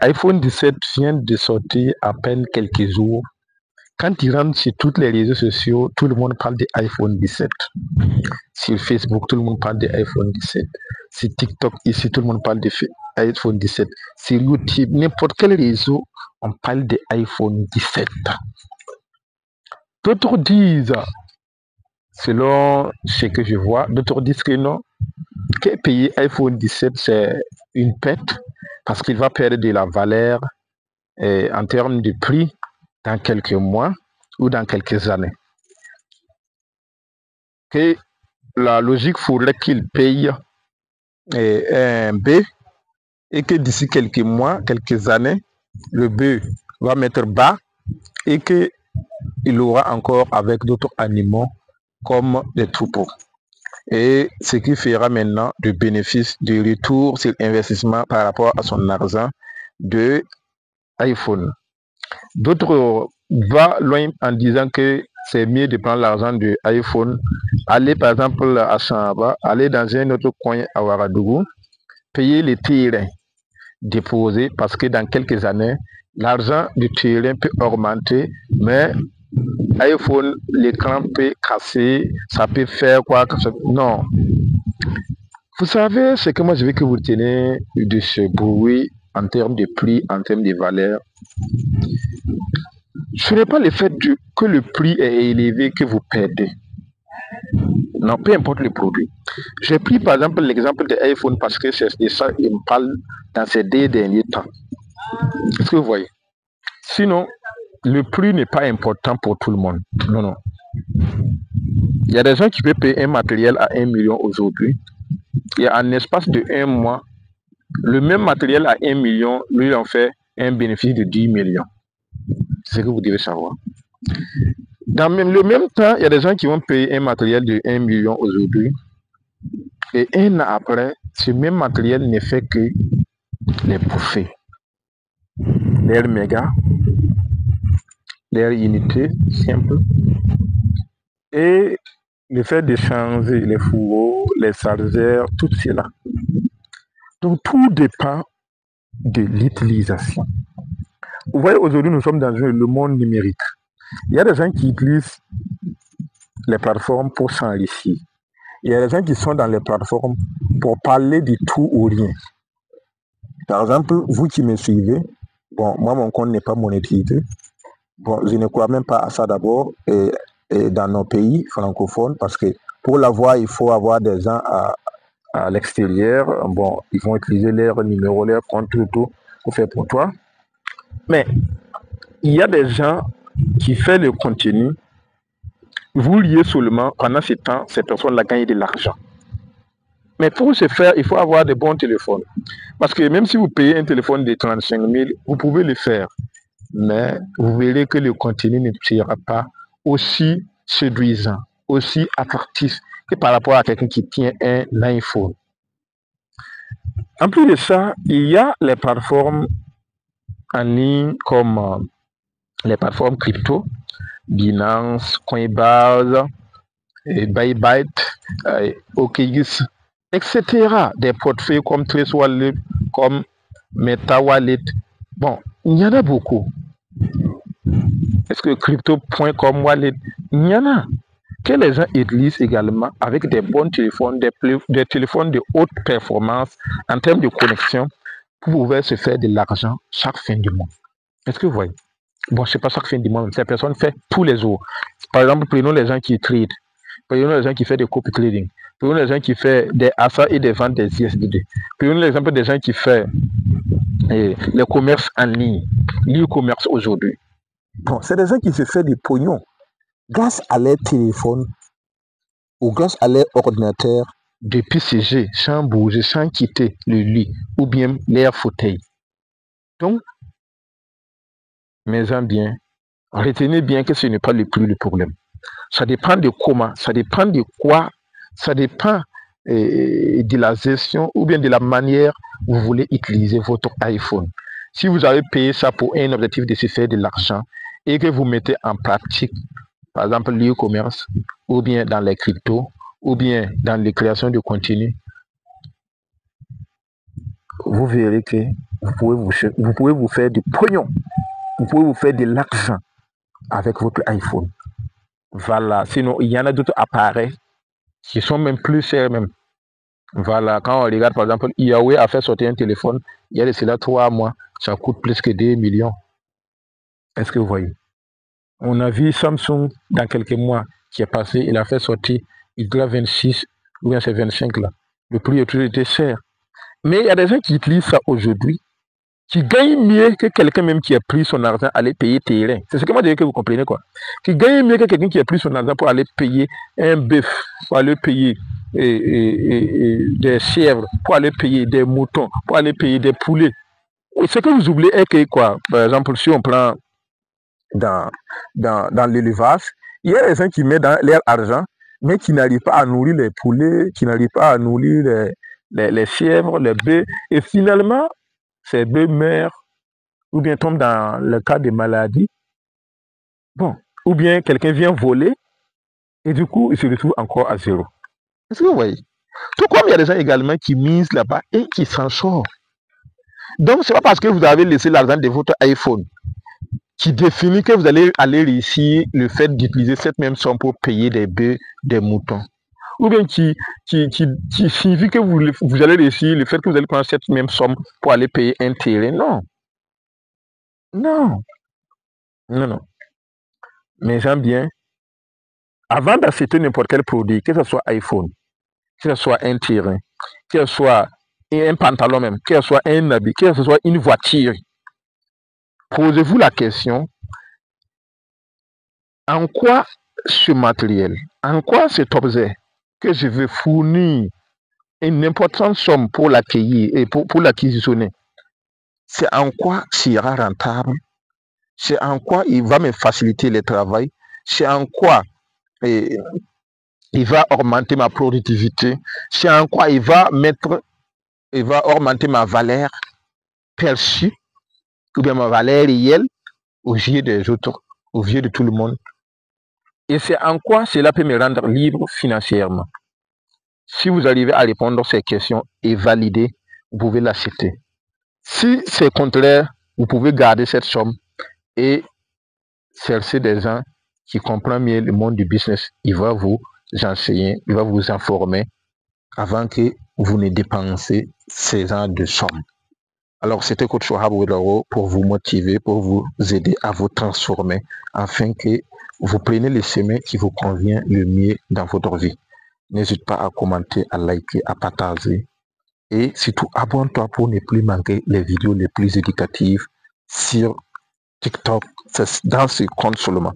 iPhone 17 vient de sortir à peine quelques jours. Quand tu rentres sur tous les réseaux sociaux, tout le monde parle de iPhone 17. Sur Facebook, tout le monde parle de iPhone 17. Sur TikTok, ici, tout le monde parle de iPhone 17. Sur YouTube, n'importe quel réseau, on parle de iPhone 17. D'autres disent, selon ce que je vois, d'autres disent que non, que payer iPhone 17, c'est une perte parce qu'il va perdre de la valeur en termes de prix dans quelques mois ou dans quelques années. Que la logique faudrait qu'il paye un B et que d'ici quelques mois, quelques années, le B va mettre bas et qu'il aura encore avec d'autres animaux comme des troupeaux. Et ce qui fera maintenant de bénéfice de retour sur investissement par rapport à son argent de iPhone. D'autres vont loin en disant que c'est mieux de prendre l'argent de iPhone, aller par exemple à Chamba, aller dans un autre coin à Ouagadougou, payer les terrains déposés parce que dans quelques années, l'argent du terrain peut augmenter, mais iPhone, l'écran peut casser, ça peut faire quoi que ce soit. Non. Vous savez ce que moi je veux que vous reteniez de ce bruit en termes de prix, en termes de valeur. Ce n'est pas le fait que le prix est élevé que vous perdez. Non, peu importe le produit. J'ai pris par exemple l'exemple de iPhone parce que c'est de ça qu'il me parle dans ces 2 derniers temps. Est-ce que vous voyez? Sinon, le prix n'est pas important pour tout le monde. Non, non. Il y a des gens qui peuvent payer un matériel à 1 million aujourd'hui. Et en l'espace de 1 mois, le même matériel à 1 million, lui, en fait un bénéfice de 10 millions. C'est ce que vous devez savoir. Dans le même temps, il y a des gens qui vont payer un matériel de 1 million aujourd'hui. Et 1 an après, ce même matériel ne fait que les bouffer. L'air méga, l'air unité simple. Et le fait de changer les fourreaux, les chargeurs, tout cela. Donc tout dépend de l'utilisation. Vous voyez, aujourd'hui, nous sommes dans le monde numérique. Il y a des gens qui utilisent les plateformes pour s'enrichir. Il y a des gens qui sont dans les plateformes pour parler de tout ou rien. Par exemple, vous qui me suivez, bon, moi, mon compte n'est pas monétisé. Bon, je ne crois même pas à ça d'abord et dans nos pays francophones parce que pour l'avoir, il faut avoir des gens à l'extérieur. Bon, ils vont utiliser leur numéro, leur compte, tout pour faire pour toi. Mais il y a des gens qui font le contenu. Vous liez seulement, pendant ce temps, ces personnes-là gagnent de l'argent. Mais pour ce faire, il faut avoir de bons téléphones. Parce que même si vous payez un téléphone de 35 000, vous pouvez le faire. Mais vous verrez que le contenu ne sera pas aussi séduisant, aussi attractif que par rapport à quelqu'un qui tient un iPhone. En plus de ça, il y a les plateformes en ligne comme les plateformes crypto, Binance, Coinbase, Bybit, OKX, etc. Des portefeuilles comme Trace Wallet, comme Meta Wallet. Bon, il y en a beaucoup. Est-ce que crypto.com Wallet, il y en a que les gens utilisent également avec des bons téléphones, des téléphones de haute performance en termes de connexion pour pouvoir se faire de l'argent chaque fin du mois. Est-ce que vous voyez? Bon, c'est pas chaque fin du mois, ces personnes font tous les jours. Par exemple, prenons les gens qui trade, prenons les gens qui font des copy trading, prenons les gens qui font des achats et des ventes des ISBD, prenons l'exemple des gens qui font le commerce en ligne, l'e-commerce aujourd'hui. Bon, c'est des gens qui se font du pognon grâce à leur téléphone ou grâce à leur ordinateur depuis CG, sans bouger, sans quitter le lit ou bien leur fauteuil. Donc, mes gens bien, retenez bien que ce n'est pas le plus le problème. Ça dépend de comment, ça dépend de quoi, ça dépend de la gestion ou bien de la manière où vous voulez utiliser votre iPhone. Si vous avez payé ça pour un objectif de se faire de l'argent et que vous mettez en pratique, par exemple l'e-commerce, ou bien dans les cryptos, ou bien dans les créations de contenu, vous verrez que vous pouvez vous faire du pognon. Vous pouvez vous faire de l'argent avec votre iPhone. Voilà. Sinon, il y en a d'autres appareils qui sont même plus chers même. Voilà. Quand on regarde, par exemple, Huawei a fait sortir un téléphone, il y a de cela 3 mois, ça coûte plus que 2 millions. Est-ce que vous voyez? On a vu Samsung dans quelques mois qui est passé, il a fait sortir Hydra 26, ou bien c'est 25 là. Le prix a toujours été cher. Mais il y a des gens qui utilisent ça aujourd'hui, qui gagnent mieux que quelqu'un même qui a pris son argent à aller payer terrain. C'est ce que moi je veux que vous comprenez quoi. Qui gagne mieux que quelqu'un qui a pris son argent pour aller payer un bœuf, pour aller payer des chèvres, pour aller payer des moutons, pour aller payer des poulets. Et ce que vous oubliez est que quoi, par exemple, si on prend dans l'élevage, il y a des gens qui mettent dans leur argent, mais qui n'arrivent pas à nourrir les poulets, qui n'arrivent pas à nourrir les chèvres, les bœufs, et finalement, ces bœufs meurent, ou bien tombent dans le cas de maladie, bon, ou bien quelqu'un vient voler, et du coup, il se retrouve encore à zéro. Est-ce que vous voyez? Tout comme il y a des gens également qui misent là-bas et qui s'en sortent. Donc, c'est pas parce que vous avez laissé l'argent de votre iPhone qui définit que vous allez réussir le fait d'utiliser cette même somme pour payer des bœufs, des moutons. Ou bien qui signifie que vous allez réussir le fait que vous allez prendre cette même somme pour aller payer un terrain. Non. Non. Non, non. Mais j'aime bien, avant d'acheter n'importe quel produit, que ce soit iPhone, que ce soit un terrain, que ce soit un pantalon même, que ce soit un habit, que ce soit une voiture, posez-vous la question, en quoi ce matériel, en quoi cet objet que je veux fournir une importante somme pour l'accueillir et pour l'acquisitionner, c'est en quoi sera rentable, c'est en quoi il va me faciliter le travail, c'est en quoi il va augmenter ma productivité, c'est en quoi il va augmenter ma valeur perçue, ou bien ma valeur réelle aux yeux des autres, aux yeux de tout le monde. Et c'est en quoi cela peut me rendre libre financièrement. Si vous arrivez à répondre à ces questions et valider, vous pouvez l'acheter. Si c'est contraire, vous pouvez garder cette somme et chercher des gens qui comprennent mieux le monde du business. Il va vous enseigner, il va vous informer avant que vous ne dépensez ces genres de sommes. Alors, c'était Coach Wahab Ouedraogo pour vous motiver, pour vous aider à vous transformer afin que vous preniez le chemin qui vous convient le mieux dans votre vie. N'hésite pas à commenter, à liker, à partager et surtout abonne-toi pour ne plus manquer les vidéos les plus éducatives sur TikTok. C'est dans ce compte seulement.